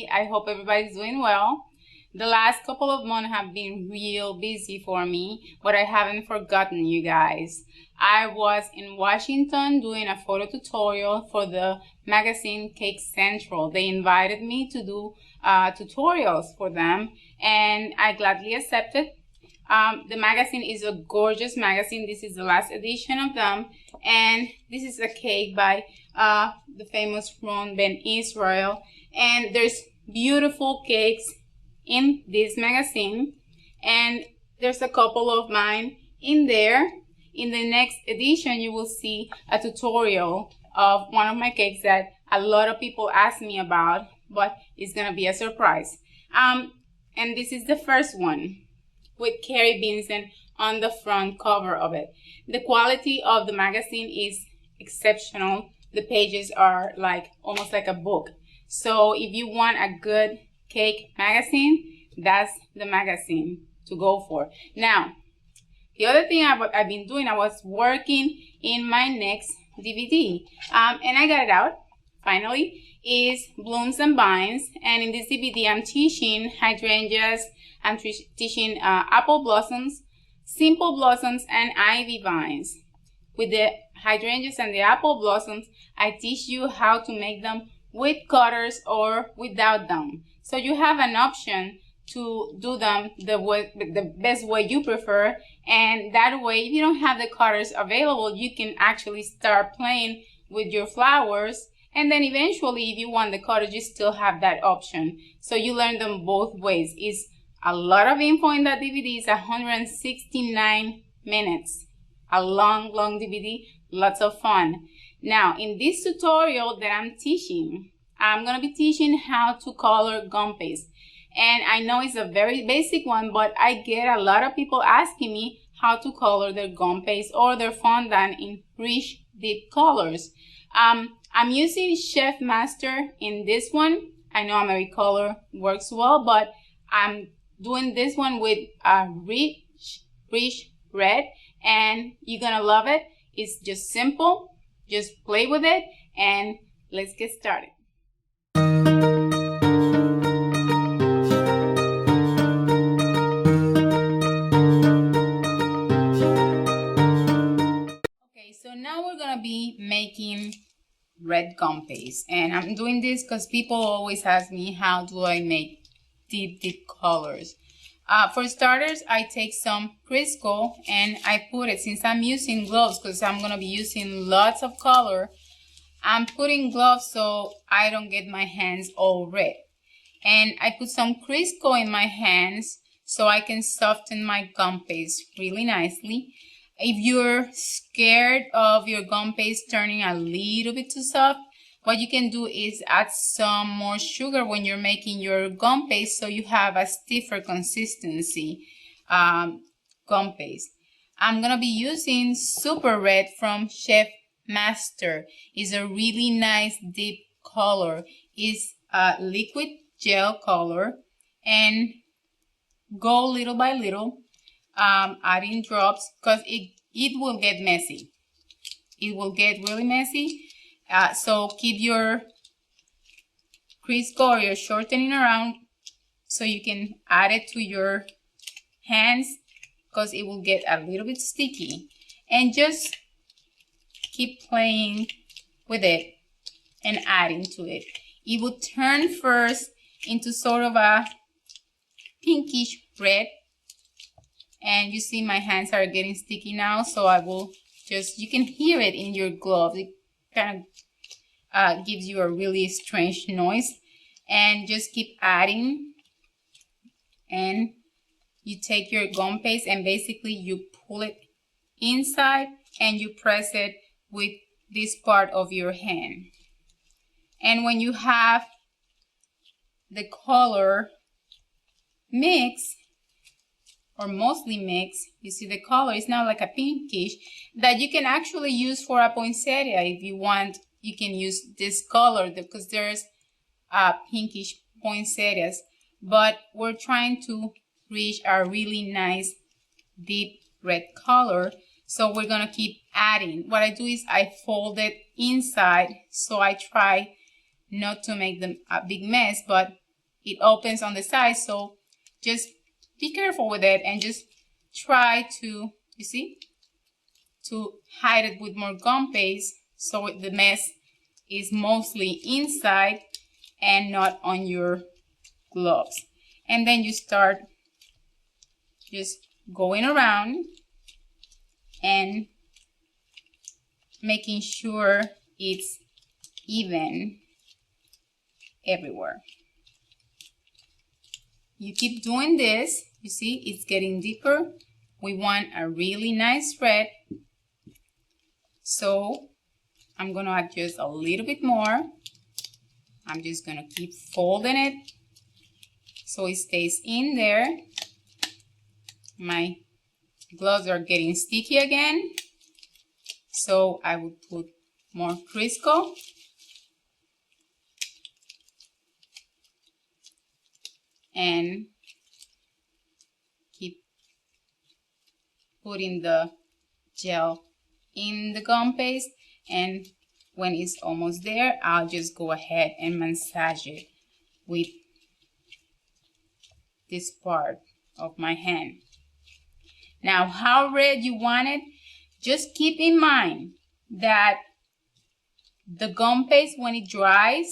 everybody. I hope everybody's doing well. The last couple of months have been real busy for me, but I haven't forgotten you guys. I was in Washington doing a photo tutorial for the magazine Cake Central. They invited me to do tutorials for them, and I gladly accepted. The magazine is a gorgeous magazine. This is the last edition of them, and this is a cake by the famous Ron Ben Israel, and there's beautiful cakes in this magazine, and there's a couple of mine in there. In the next edition, you will see a tutorial of one of my cakes that a lot of people ask me about, but it's gonna be a surprise. And this is the first one with Carrie Vincent on the front cover of it. The quality of the magazine is exceptional. The pages are like almost like a book. So if you want a good cake magazine, that's the magazine to go for. Now, the other thing I've been doing, I was working in my next DVD, and I got it out finally, is Blooms and Vines. And in this DVD, I'm teaching hydrangeas, I'm teaching apple blossoms, simple blossoms, and ivy vines. With the hydrangeas and the apple blossoms, I teach you how to make them with cutters or without them. So you have an option to do them the best way you prefer, and that way, if you don't have the cutters available, you can actually start playing with your flowers, and then eventually, if you want the cutters, you still have that option. So you learn them both ways. It's a lot of info in that DVD. It's 169 minutes. A long DVD, lots of fun. Now, in this tutorial that I'm teaching, I'm going to be teaching how to color Gumpaste. And I know it's a very basic one, but I get a lot of people asking me how to color their Gumpaste or their fondant in rich, deep colors. I'm using Chefmaster in this one. I know AmeriColor works well, but I'm doing this one with a rich red, and you're gonna love it. It's just simple. Just play with it, and let's get started. So now we're gonna be making red Gumpaste, and I'm doing this because people always ask me how do I make deep colors. For starters, I take some Crisco and I put it, since I'm using gloves because I'm gonna be using lots of color, I'm putting gloves so I don't get my hands all red. And I put some Crisco in my hands so I can soften my Gumpaste really nicely. If you're scared of your Gumpaste turning a little bit too soft, what you can do is add some more sugar when you're making your Gumpaste so you have a stiffer consistency Gumpaste. I'm going to be using Super Red from Chefmaster. It's a really nice deep color. It's a liquid gel color, and go little by little. Adding drops because it will get messy. It will get really messy. So keep your Crisco or your shortening around so you can add it to your hands because it will get a little bit sticky. And just keep playing with it and adding to it. It will turn first into sort of a pinkish red. And you see my hands are getting sticky now, so I will just, you can hear it in your gloves. It kind of gives you a really strange noise. And just keep adding. And you take your Gumpaste and basically you pull it inside and you press it with this part of your hand. And when you have the color mix, or mostly mixed, you see the color is now like a pinkish that you can actually use for a poinsettia. If you want, you can use this color because there's pinkish poinsettias, but we're trying to reach a really nice deep red color, so we're gonna keep adding. What I do is I fold it inside, so I try not to make them a big mess, but it opens on the side, so just be careful with it and just try to, you see, to hide it with more gum paste so the mess is mostly inside and not on your gloves. And then you start just going around and making sure it's even everywhere. You keep doing this. You see, it's getting deeper. We want a really nice red. So I'm going to add just a little bit more. I'm just going to keep folding it so it stays in there. My gloves are getting sticky again, so I will put more Crisco. And keep putting the gel in the gum paste, and when it's almost there, I'll just go ahead and massage it with this part of my hand. Now, how red you want it, just keep in mind that the gum paste, when it dries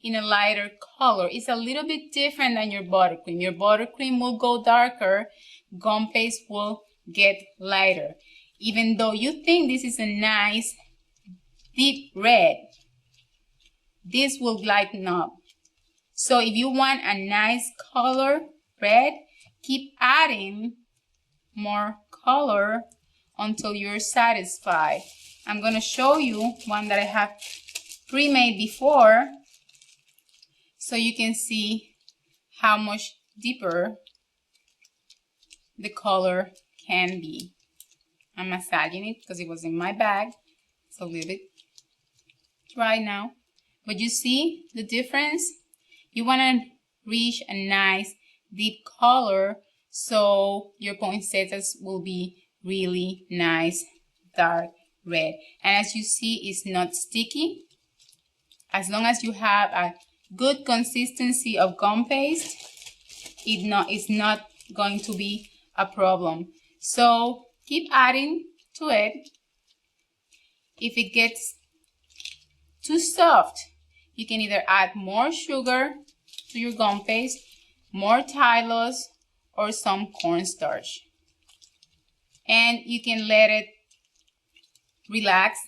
in a lighter color. It's a little bit different than your buttercream. Your buttercream will go darker, gum paste will get lighter. Even though you think this is a nice deep red, this will lighten up. So if you want a nice color red, keep adding more color until you're satisfied. I'm going to show you one that I have pre-made before so you can see how much deeper the color can be. I'm massaging it because it was in my bag. It's a little bit dry now, but you see the difference? You want to reach a nice deep color so your poinsettias will be really nice dark red. And as you see, it's not sticky. As long as you have a good consistency of gum paste, it's not going to be a problem. So keep adding to it. If it gets too soft, you can either add more sugar to your gum paste, more Tylose, or some cornstarch. And you can let it relax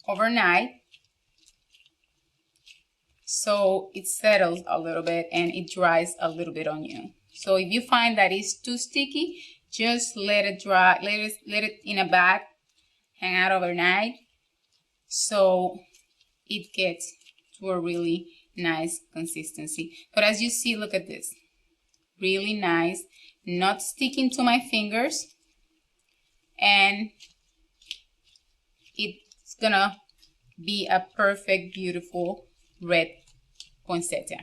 overnight so it settles a little bit and it dries a little bit on you. So if you find that it's too sticky, just let it dry, let it in a bag, hang out overnight so it gets to a really nice consistency. But as you see, look at this. Really nice, not sticking to my fingers, and it's gonna be a perfect, beautiful red poinsettia.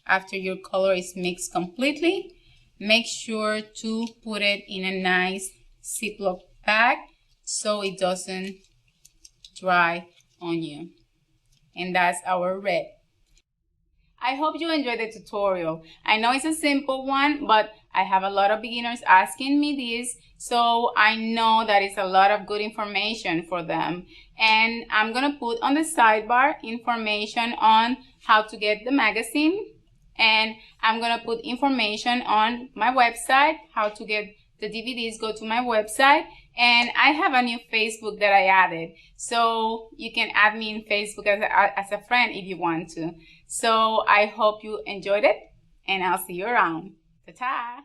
After your color is mixed completely, make sure to put it in a nice Ziploc bag so it doesn't dry on you. And that's our red. I hope you enjoyed the tutorial. I know it's a simple one, but I have a lot of beginners asking me this, so I know that it's a lot of good information for them. And I'm gonna put on the sidebar information on how to get the magazine, and I'm gonna put information on my website, how to get the DVDs. Go to my website, and I have a new Facebook that I added, so you can add me in Facebook as a friend if you want to. So I hope you enjoyed it, and I'll see you around. Ta-ta!